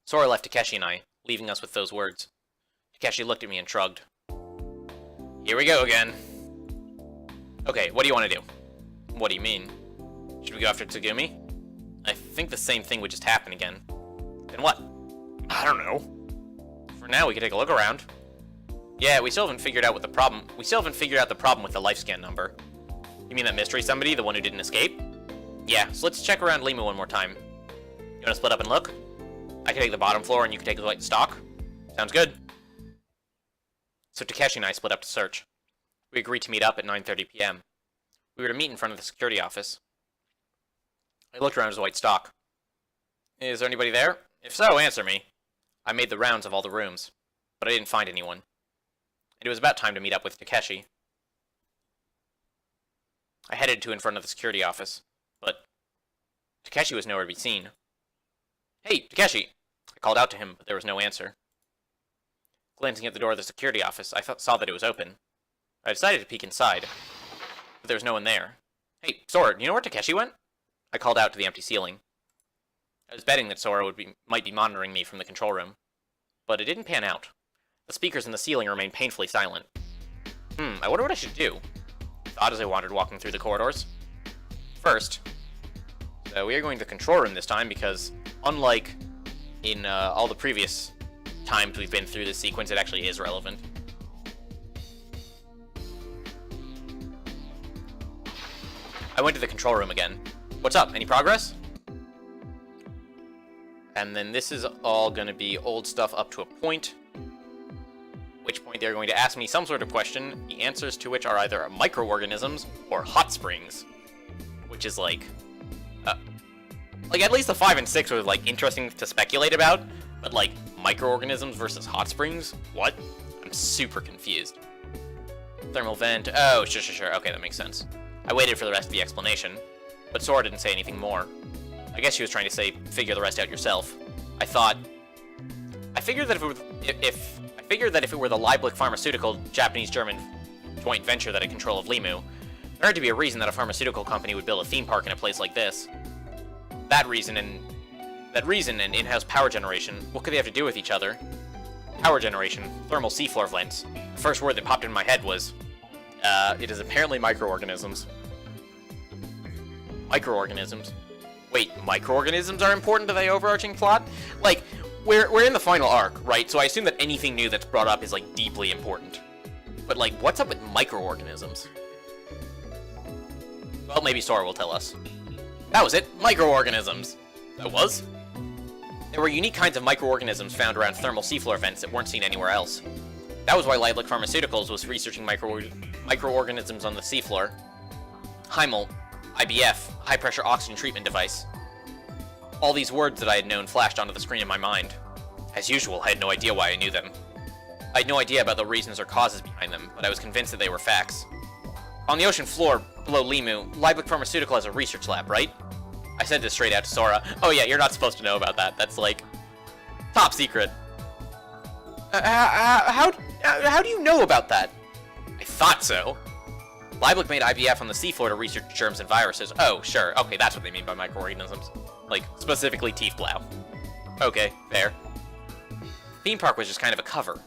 Sora left Takeshi and I, leaving us with those words. Takeshi looked at me and shrugged. Here we go again. Okay, what do you want to do? What do you mean? Should we go after Tsugumi? I think the same thing would just happen again. Then what? I don't know. For now, we can take a look around. Yeah, we still haven't figured out what the problem... We still haven't figured out the problem with the life scan number. You mean that mystery somebody, the one who didn't escape? Yeah, so let's check around Limu one more time. You wanna split up and look? I can take the bottom floor and you can take the white stock. Sounds good. So Takeshi and I split up to search. We agreed to meet up at 9:30 p.m. We were to meet in front of the security office. I looked around his white stock. Is there anybody there? If so, answer me. I made the rounds of all the rooms, but I didn't find anyone. It was about time to meet up with Takeshi. I headed to in front of the security office, but Takeshi was nowhere to be seen. Hey, Takeshi! I called out to him, but there was no answer. Glancing at the door of the security office, I saw that it was open. I decided to peek inside, but there was no one there. Hey, Sora, do you know where Takeshi went? I called out to the empty ceiling. I was betting that Sora might be monitoring me from the control room, but it didn't pan out. The speakers in the ceiling remained painfully silent. I wonder what I should do. I thought as I wandered walking through the corridors. First, so we are going to the control room this time because, unlike in all the previous times we've been through this sequence, it actually is relevant. I went to the control room again. What's up? Any progress? And then this is all going to be old stuff up to a point. Which point they're going to ask me some sort of question, the answers to which are either microorganisms or hot springs. Which is like at least the 5 and 6 were like interesting to speculate about, but like microorganisms versus hot springs? What? I'm super confused. Thermal vent. Oh, sure. Okay, that makes sense. I waited for the rest of the explanation, but Sora didn't say anything more. I guess she was trying to say, figure the rest out yourself. I figured that if it were the Lieblich Pharmaceutical Japanese-German joint venture that had control of Limu, there had to be a reason that a pharmaceutical company would build a theme park in a place like this. That reason and in-house power generation, what could they have to do with each other? Power generation, thermal seafloor vents. The first word that popped in my head was, it is apparently microorganisms. Microorganisms? Wait, microorganisms are important to the overarching plot? Like, we're in the final arc, right? So I assume that anything new that's brought up is, like, deeply important. But, like, what's up with microorganisms? Well, maybe Sora will tell us. That was it, microorganisms. That was? There were unique kinds of microorganisms found around thermal seafloor vents that weren't seen anywhere else. That was why Lieblich Pharmaceuticals was researching microorganisms on the seafloor. Heimel, IBF, high-pressure oxygen treatment device. All these words that I had known flashed onto the screen in my mind. As usual, I had no idea why I knew them. I had no idea about the reasons or causes behind them, but I was convinced that they were facts. On the ocean floor, below Limu, Lieblich Pharmaceutical has a research lab, right? I said this straight out to Sora. Oh yeah, you're not supposed to know about that. That's like, top secret. How do you know about that? I thought so. Lieblich made IVF on the seafloor to research germs and viruses. Oh, sure. Okay, that's what they mean by microorganisms. Like, specifically Tiefblau. Okay, fair. Theme park was just kind of a cover.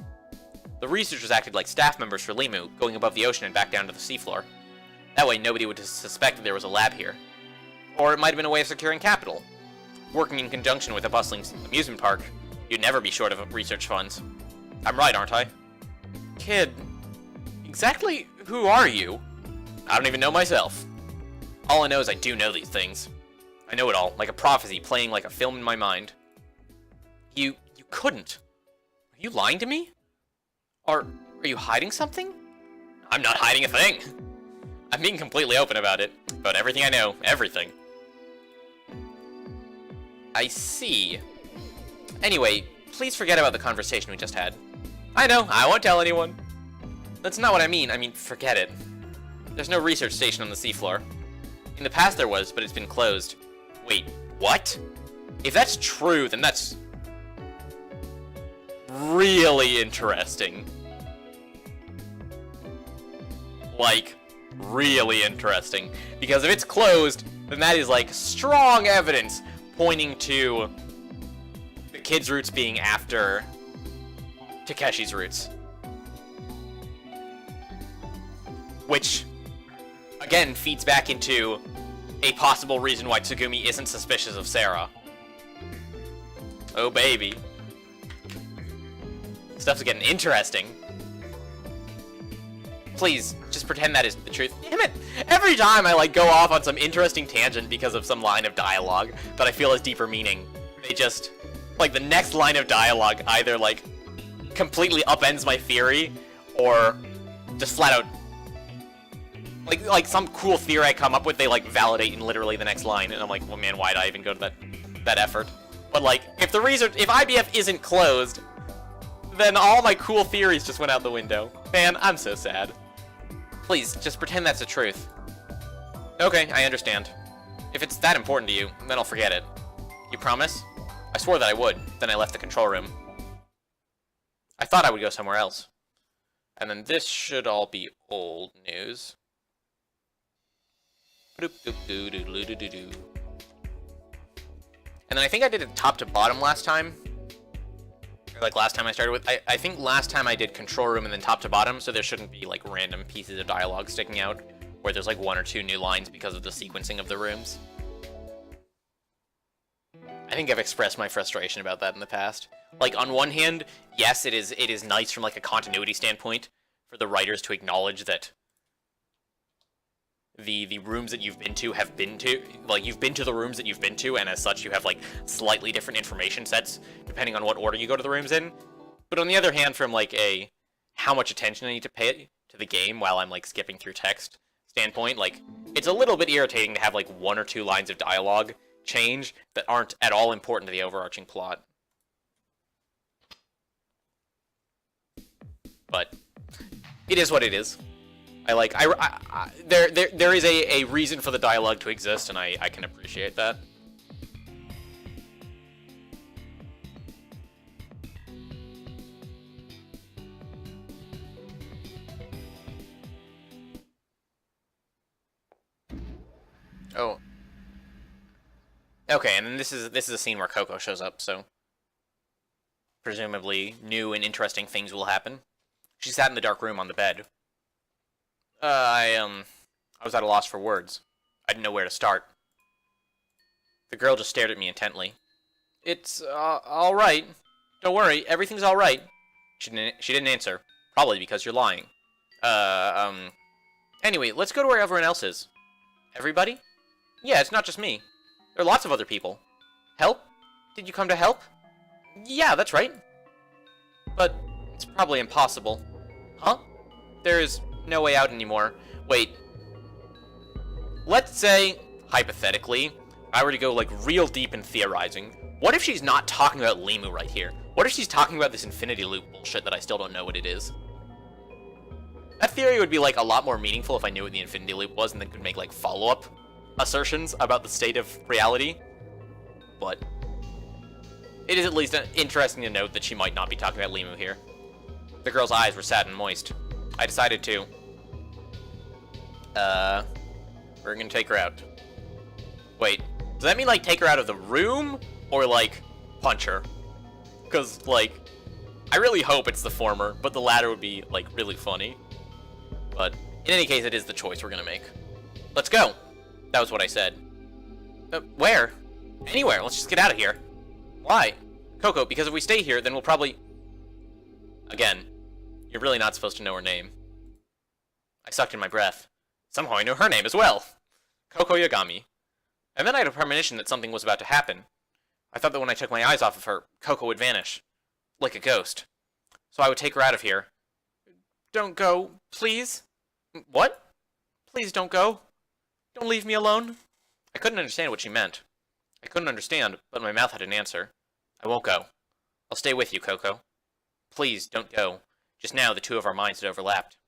The researchers acted like staff members for Limu, going above the ocean and back down to the seafloor. That way nobody would suspect that there was a lab here. Or it might have been a way of securing capital. Working in conjunction with a bustling amusement park, you'd never be short of research funds. I'm right, aren't I? Kid, exactly who are you? I don't even know myself. All I know is I do know these things. I know it all, like a prophecy playing like a film in my mind. You couldn't. Are you lying to me? Are you hiding something? I'm not hiding a thing. I'm being completely open about it. About everything I know. Everything. I see. Anyway, please forget about the conversation we just had. I know, I won't tell anyone. That's not what I mean. I mean, forget it. There's no research station on the seafloor. In the past there was, but it's been closed. Wait, what? If that's true, then that's really interesting. Like, really interesting. Because if it's closed, then that is like strong evidence pointing to the kid's roots being after Takeshi's roots. Which, again, feeds back into a possible reason why Tsugumi isn't suspicious of Sarah. Oh, baby. Stuff's getting interesting. Please, just pretend that is the truth. Damn it! Every time I, like, go off on some interesting tangent because of some line of dialogue that I feel has deeper meaning, they just, like, the next line of dialogue either, like, completely upends my theory, or just flat out, like some cool theory I come up with, they, like, validate in literally the next line, and I'm like, well, man, why did I even go to that effort? But, like, if IBF isn't closed, then all my cool theories just went out the window. Man, I'm so sad. Please, just pretend that's the truth. Okay, I understand. If it's that important to you, then I'll forget it. You promise? I swore that I would, then I left the control room. I thought I would go somewhere else. And then this should all be old news. And then I think I did it top to bottom last time. Or like last time I started with, I think last time I did control room and then top to bottom, so there shouldn't be like random pieces of dialogue sticking out where there's like 1 or 2 new lines because of the sequencing of the rooms. I think I've expressed my frustration about that in the past. Like, on one hand, yes, it is nice from like a continuity standpoint for the writers to acknowledge that the rooms that you've been to have been to, like, you've been to the rooms that you've been to, and as such you have like slightly different information sets depending on what order you go to the rooms in. But on the other hand, from like a how much attention I need to pay to the game while I'm like skipping through text standpoint, like, it's a little bit irritating to have like 1 or 2 lines of dialogue change that aren't at all important to the overarching plot. But it is what it is. There is a reason for the dialogue to exist, and I can appreciate that. Oh. Okay, and then this is a scene where Coco shows up, so presumably new and interesting things will happen. She sat in the dark room on the bed. I was at a loss for words. I didn't know where to start. The girl just stared at me intently. It's, alright. Don't worry, everything's alright. She didn't answer. Probably because you're lying. Anyway, let's go to where everyone else is. Everybody? Yeah, it's not just me. There are lots of other people. Help? Did you come to help? Yeah, that's right. But it's probably impossible. Huh? There's no way out anymore. Wait. Let's say, hypothetically, I were to go like real deep in theorizing. What if she's not talking about Limu right here? What if she's talking about this infinity loop bullshit that I still don't know what it is? That theory would be like a lot more meaningful if I knew what the infinity loop was and then could make like follow-up assertions about the state of reality. But it is at least interesting to note that she might not be talking about Limu here. The girl's eyes were sad and moist. I decided to we're gonna take her out. Wait, does that mean like take her out of the room or like punch her? Because like I really hope it's the former, but the latter would be like really funny. But in any case, it is the choice we're gonna make. Let's go. That was what I said. Where? Anywhere. Let's just get out of here. Why? Coco, because if we stay here, then we'll probably... Again, you're really not supposed to know her name. I sucked in my breath. Somehow I know her name as well. Coco Yagami. And then I had a premonition that something was about to happen. I thought that when I took my eyes off of her, Coco would vanish. Like a ghost. So I would take her out of here. Don't go, please. What? Please don't go. Don't leave me alone. I couldn't understand what she meant. I couldn't understand, but my mouth had an answer. I won't go. I'll stay with you, Coco. Please, don't go. Just now, the two of our minds had overlapped.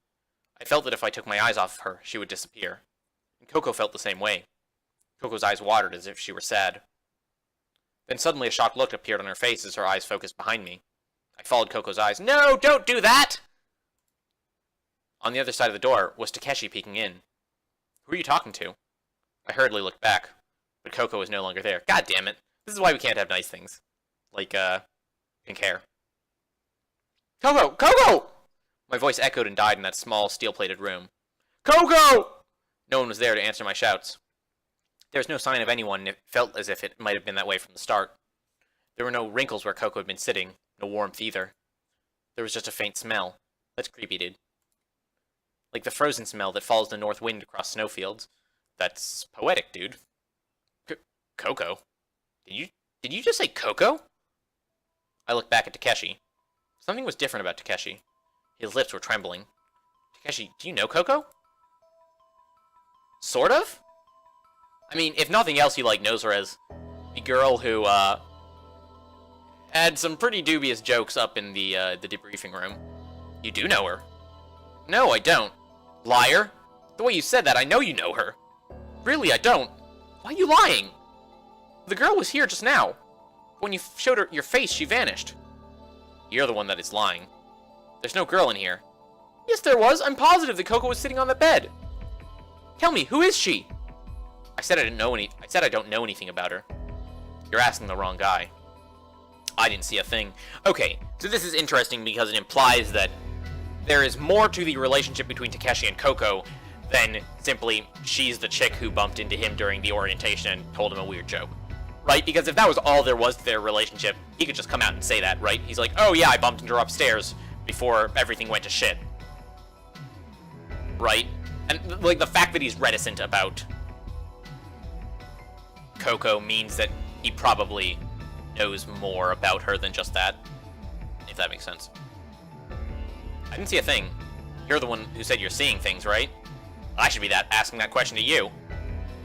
I felt that if I took my eyes off of her, she would disappear. And Coco felt the same way. Coco's eyes watered as if she were sad. Then suddenly a shocked look appeared on her face as her eyes focused behind me. I followed Coco's eyes. No, don't do that! On the other side of the door was Takeshi peeking in. Who are you talking to? I hurriedly looked back, but Coco was no longer there. God damn it. This is why we can't have nice things. Like, pink hair. Coco! Coco! My voice echoed and died in that small, steel-plated room. Coco! No one was there to answer my shouts. There was no sign of anyone, and it felt as if it might have been that way from the start. There were no wrinkles where Coco had been sitting, no warmth either. There was just a faint smell. That's creepy, dude. Like the frozen smell that follows the north wind across snowfields. That's poetic, dude. Coco? Did you just say Coco? I looked back at Takeshi. Something was different about Takeshi. His lips were trembling. Takeshi, do you know Coco? Sort of? I mean, if nothing else, he like knows her as the girl who had some pretty dubious jokes up in the debriefing room. You do know her? No, I don't. Liar. The way you said that, I know you know her. Really, I don't. Why are you lying? The girl was here just now. When you showed her your face, she vanished. You're the one that is lying. There's no girl in here. Yes, there was. I'm positive that Coco was sitting on the bed. Tell me, who is she? I said I don't know anything about her. You're asking the wrong guy. I didn't see a thing. Okay, so this is interesting because it implies that there is more to the relationship between Takeshi and Coco than simply she's the chick who bumped into him during the orientation and told him a weird joke. Right? Because if that was all there was to their relationship, he could just come out and say that, right? He's like, oh yeah, I bumped into her upstairs before everything went to shit. Right? And, like, the fact that he's reticent about Coco means that he probably knows more about her than just that. If that makes sense. I didn't see a thing. You're the one who said you're seeing things, right? I should be asking that question to you.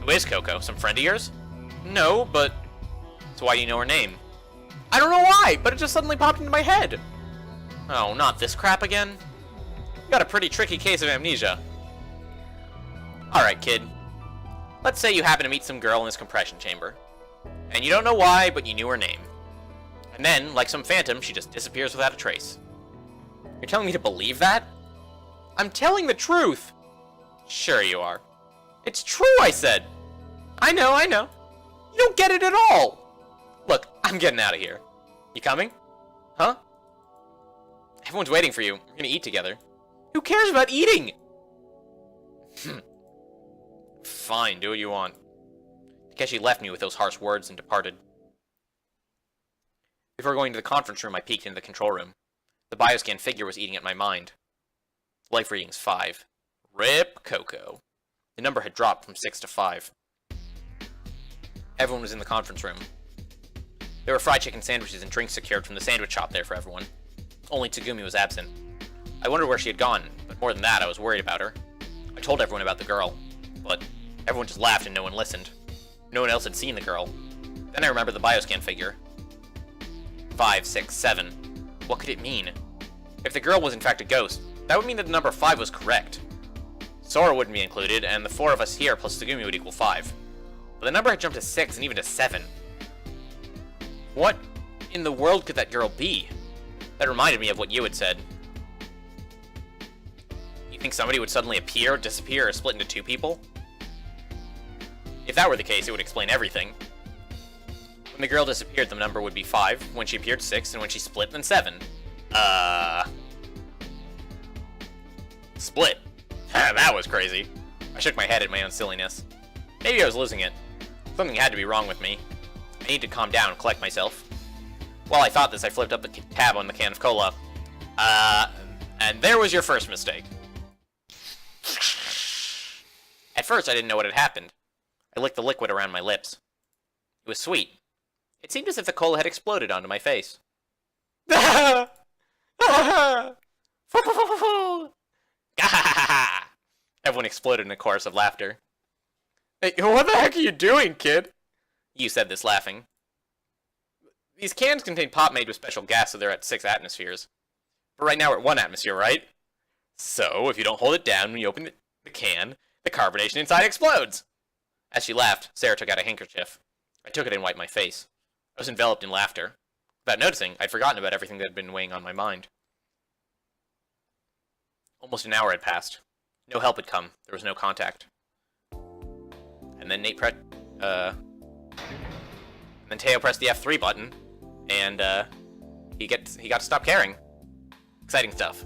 Who is Coco? Some friend of yours? No, but... So why do you know her name? I don't know why, but it just suddenly popped into my head. Oh, not this crap again? You got a pretty tricky case of amnesia. Alright, kid. Let's say you happen to meet some girl in this compression chamber. And you don't know why, but you knew her name. And then, like some phantom, she just disappears without a trace. You're telling me to believe that? I'm telling the truth! Sure you are. It's true, I said! I know. You don't get it at all! Look, I'm getting out of here. You coming? Huh? Everyone's waiting for you. We're gonna eat together. Who cares about eating? Fine, do what you want. Takeshi left me with those harsh words and departed. Before going to the conference room, I peeked into the control room. The Bioscan figure was eating at my mind. Life reading's 5. Rip Coco. The number had dropped from 6 to 5. Everyone was in the conference room. There were fried chicken sandwiches and drinks secured from the sandwich shop there for everyone. Only Tsugumi was absent. I wondered where she had gone, but more than that, I was worried about her. I told everyone about the girl, but everyone just laughed and no one listened. No one else had seen the girl. Then I remembered the Bioscan figure. 5, 6, 7. What could it mean? If the girl was in fact a ghost, that would mean that the number 5 was correct. Sora wouldn't be included, and the 4 of us here plus Tsugumi would equal 5. But the number had jumped to 6 and even to 7. What in the world could that girl be? That reminded me of what you had said. You think somebody would suddenly appear, disappear, or split into 2 people? If that were the case, it would explain everything. When the girl disappeared, the number would be 5, when she appeared 6, and when she split, then 7. Split. That was crazy. I shook my head at my own silliness. Maybe I was losing it. Something had to be wrong with me. I need to calm down and collect myself. While I thought this, I flipped up the tab on the can of cola. And there was your first mistake. At first, I didn't know what had happened. I licked the liquid around my lips. It was sweet. It seemed as if the cola had exploded onto my face. Everyone exploded in a chorus of laughter. Hey, what the heck are you doing, kid? You said this laughing. These cans contain pop made with special gas, so they're at 6 atmospheres. But right now we're at 1 atmosphere, right? So, if you don't hold it down when you open the can, the carbonation inside explodes! As she laughed, Sarah took out a handkerchief. I took it and wiped my face. I was enveloped in laughter. Without noticing, I'd forgotten about everything that had been weighing on my mind. Almost an hour had passed. No help had come. There was no contact. And then then Teo pressed the F3 button, and he got to stop caring. Exciting stuff.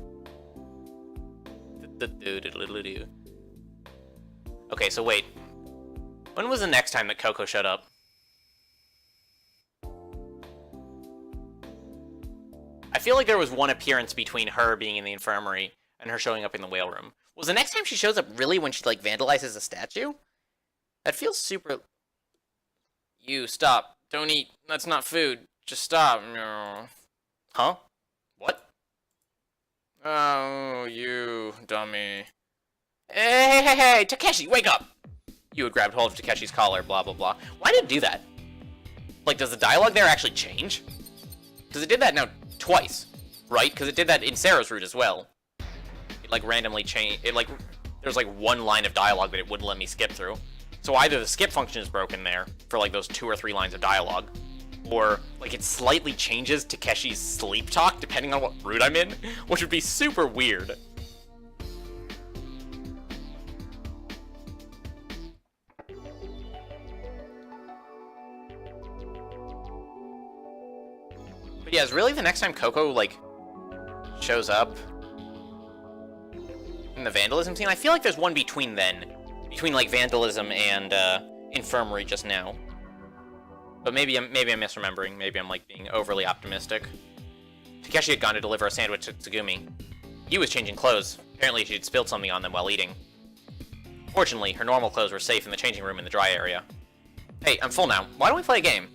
Okay, so wait. When was the next time that Coco showed up? I feel like there was one appearance between her being in the infirmary and her showing up in the whale room. Was the next time she shows up really when she, like, vandalizes a statue? That feels super... You, stop. Don't eat. That's not food. Just stop. Huh? What? Oh, you dummy. Hey, Takeshi, wake up! You had grabbed hold of Takeshi's collar, blah, blah, blah. Why did it do that? Like, does the dialogue there actually change? Because it did that now twice, right? Because it did that in Sarah's route as well. It, like, randomly changed. It, like, there's, like, one line of dialogue that it wouldn't let me skip through. So either the skip function is broken there, for, like, those 2 or 3 lines of dialogue, or, like, it slightly changes Takeshi's sleep talk depending on what route I'm in, which would be super weird. But yeah, is really the next time Coco, like, shows up in the vandalism scene? I feel like there's one between then. Between, like, vandalism and, infirmary just now. But maybe I'm misremembering. Maybe I'm, like, being overly optimistic. Takeshi had gone to deliver a sandwich to Tsugumi. Yu was changing clothes. Apparently she'd spilled something on them while eating. Fortunately, her normal clothes were safe in the changing room in the dry area. Hey, I'm full now. Why don't we play a game?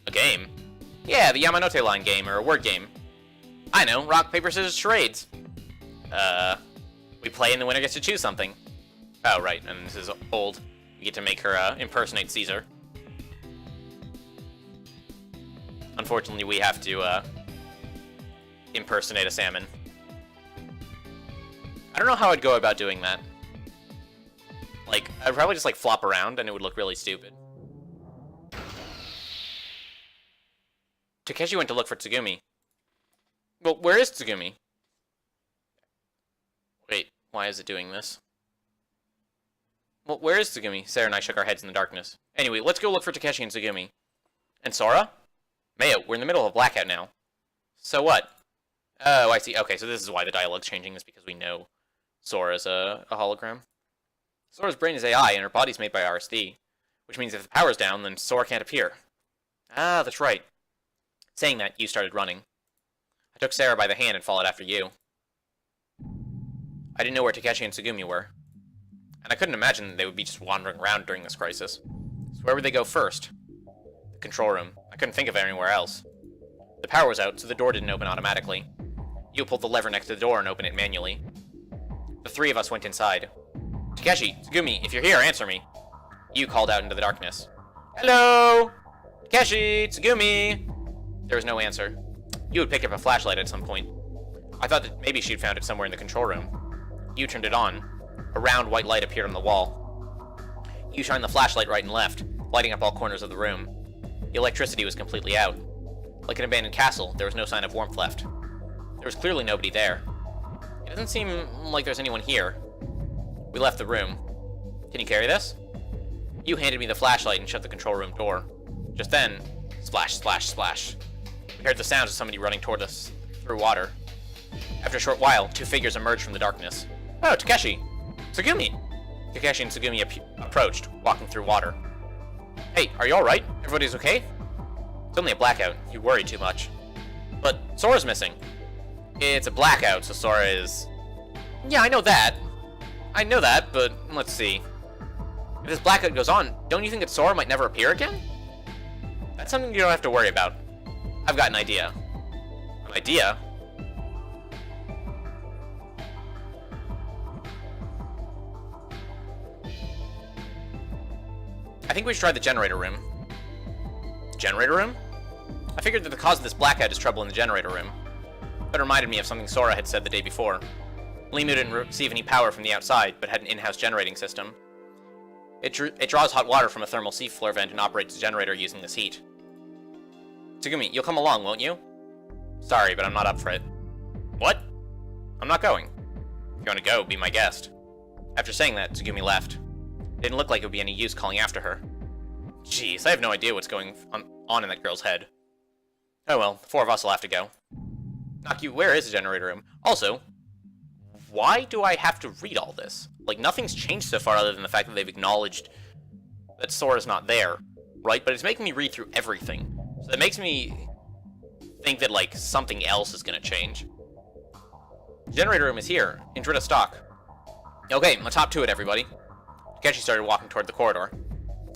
A game? Yeah, the Yamanote line game, or a word game. I know, rock, paper, scissors, charades. We play and the winner gets to choose something. Oh, right, and this is old. We get to make her, impersonate Caesar. Unfortunately, we have to, impersonate a salmon. I don't know how I'd go about doing that. Like, I'd probably just, like, flop around, and it would look really stupid. Takeshi went to look for Tsugumi. Well, where is Tsugumi? Wait, why is it doing this? Well, where is Tsugumi? Sarah and I shook our heads in the darkness. Anyway, let's go look for Takeshi and Tsugumi. And Sora? Mayo, we're in the middle of a blackout now. So what? Oh, I see. Okay, so this is why the dialogue's changing, is because we know Sora's a hologram. Sora's brain is AI, and her body's made by RSD, which means if the power's down, then Sora can't appear. Ah, that's right. Saying that, Yu started running. I took Sarah by the hand and followed after Yu. I didn't know where Takeshi and Tsugumi were, and I couldn't imagine that they would be just wandering around during this crisis. So where would they go first? The control room. I couldn't think of anywhere else. The power was out, so the door didn't open automatically. Yu pulled the lever next to the door and opened it manually. The three of us went inside. Takeshi, Tsugumi, if you're here, answer me. Yu called out into the darkness. Hello! Takeshi, Tsugumi! There was no answer. Yu had picked up a flashlight at some point. I thought that maybe she'd found it somewhere in the control room. Yu turned it on. A round white light appeared on the wall. Yu shined the flashlight right and left, lighting up all corners of the room. The electricity was completely out. Like an abandoned castle, there was no sign of warmth left. There was clearly nobody there. It doesn't seem like there's anyone here. We left the room. Can you carry this? Yu handed me the flashlight and shut the control room door. Just then, splash, splash, splash. We heard the sounds of somebody running toward us through water. After a short while, two figures emerged from the darkness. Oh, Takeshi! Tsugumi! Takeshi and Tsugumi approached, walking through water. Hey, are you alright? Everybody's okay? It's only a blackout. You worry too much. But Sora's missing. It's a blackout, so Sora is... Yeah, I know that, but let's see. If this blackout goes on, don't you think that Sora might never appear again? That's something you don't have to worry about. I've got an idea. An idea? I think we should try the generator room. Generator room? I figured that the cause of this blackout is trouble in the generator room. That reminded me of something Sora had said the day before. Limu didn't receive any power from the outside, but had an in-house generating system. It draws hot water from a thermal seafloor vent and operates the generator using this heat. Tsugumi, you'll come along, won't you? Sorry, but I'm not up for it. What? I'm not going. If you want to go, be my guest. After saying that, Tsugumi left. It didn't look like it would be any use calling after her. Jeez, I have no idea what's going on in that girl's head. Oh well, the four of us will have to go. Naku, where is the generator room? Also, why do I have to read all this? Like, nothing's changed so far other than the fact that they've acknowledged that Sora's not there, right? But it's making me read through everything. So that makes me think that, like, something else is gonna change. The generator room is here. Intro to stock. Okay, let's hop to it, everybody. Takeshi started walking toward the corridor.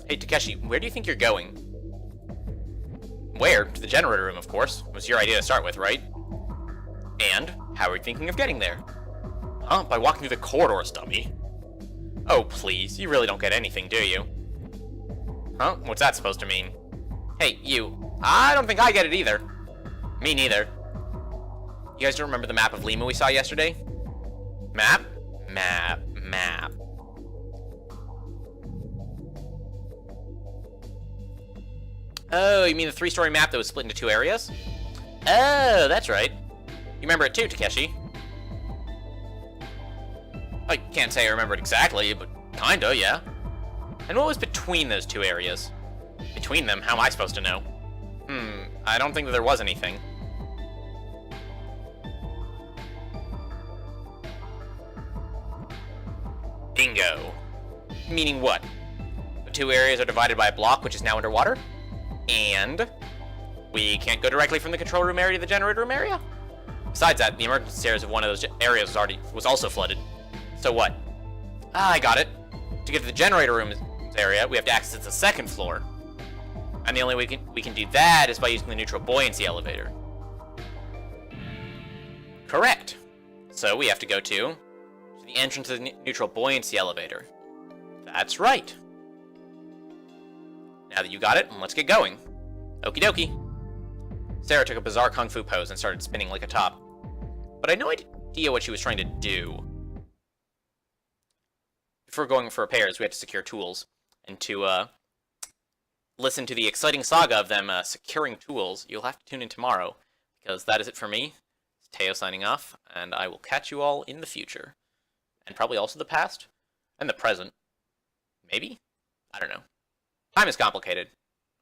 Hey, Takeshi, where do you think you're going? Where? To the generator room, of course. It was your idea to start with, right? And how are you thinking of getting there? Huh? By walking through the corridors, dummy. Oh, please. You really don't get anything, do you? Huh? What's that supposed to mean? Hey, you. I don't think I get it either. Me neither. You guys don't remember the map of Lima we saw yesterday? Map? Map. Map. Oh, you mean the three-story map that was split into two areas? Oh, that's right. You remember it too, Takeshi. I can't say I remember it exactly, but kinda, yeah. And what was between those two areas? Between them? How am I supposed to know? I don't think that there was anything. Bingo. Meaning what? The two areas are divided by a block, which is now underwater, and we can't go directly from the control room area to the generator room area? Besides that, the emergency stairs of one of those areas was also flooded. So what? Ah, I got it. To get to the generator room area, we have to access the second floor. And the only way we can do that is by using the neutral buoyancy elevator. Correct. So we have to go to the entrance to the neutral buoyancy elevator. That's right. Now that you got it, let's get going. Okie dokie. Sarah took a bizarre kung fu pose and started spinning like a top. But I had no idea what she was trying to do. Before going for repairs, we had to secure tools. And to listen to the exciting saga of them securing tools, you'll have to tune in tomorrow, because that is it for me. It's Teo signing off, and I will catch you all in the future. And probably also the past, and the present. Maybe? I don't know. Time is complicated.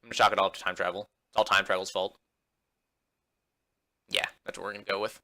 I'm gonna chalk it all up to time travel. It's all time travel's fault. Yeah, that's what we're gonna go with.